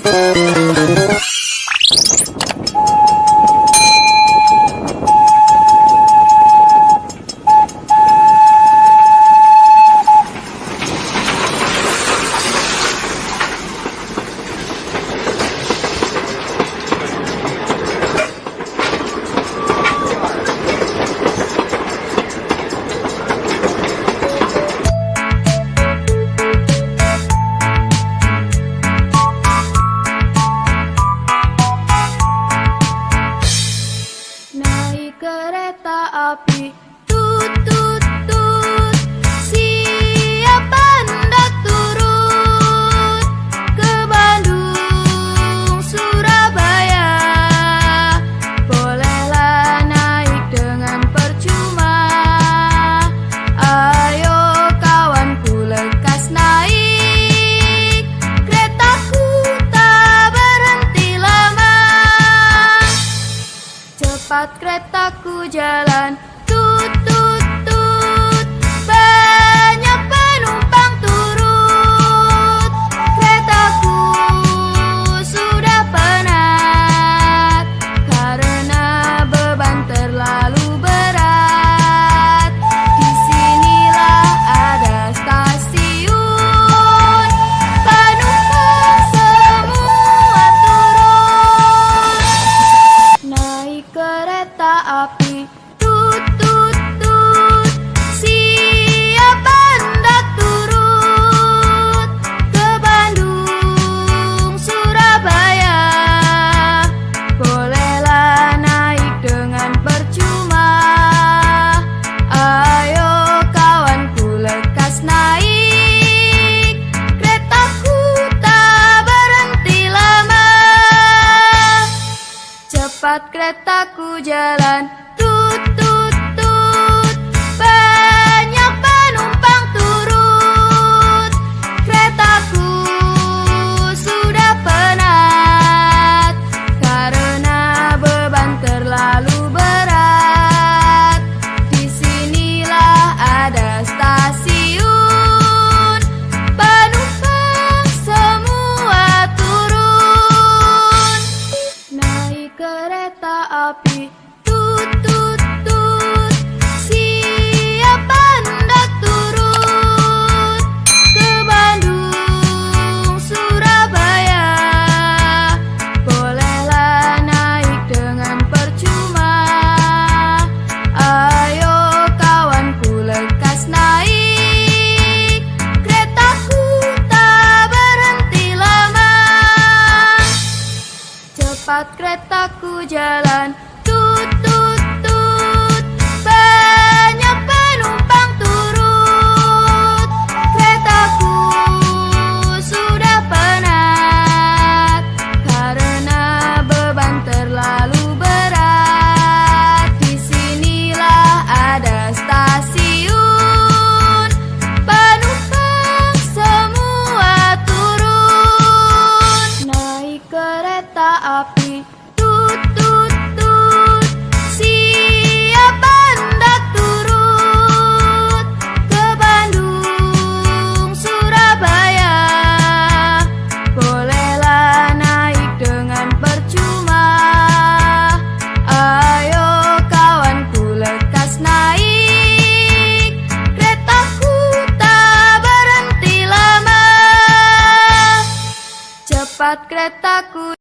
Naik kereta api, tut tut tut, siapa hendak turun ke Bandung, Surabaya? Bolehlah naik dengan percuma. Ayo kawanku lekas naik, keretaku tak berhenti lama. Cepat keretaku jalan, tut tut tut, banyak penumpang turut. Keretaku sudah penat karena beban terlalu berat. Disinilah ada stasiun, penumpang semua turun. Naik kereta api, tut tut tut, siapa hendak turut ke Bandung, Surabaya? Bolehlah naik dengan percuma. Ayo kawanku lekas naik, keretaku tak berhenti lama. Cepat keretaku jalan, tut tut tut, banyak penumpang turut. Keretaku sudah penat karena beban terlalu berat. Disinilah ada stasiun, penumpang semua turun. Naik kereta api, tut tut tut, siapa hendak turut ke Bandung, Surabaya? Bolehlah naik dengan percuma. Ayo kawanku lekas naik, keretaku tak berhenti lama. Cepat keretaku jalan, tut tut tut, banyak penumpang turut. Keretaku sudah penat karena beban terlalu berat. Disinilah ada stasiun, penumpang semua turun. Naik kereta api, tut tut tut, siapa hendak turut ke Bandung, Surabaya? Bolehlah naik dengan percuma. Ayo kawanku lekas naik, keretaku tak berhenti lama. Cepat keretaku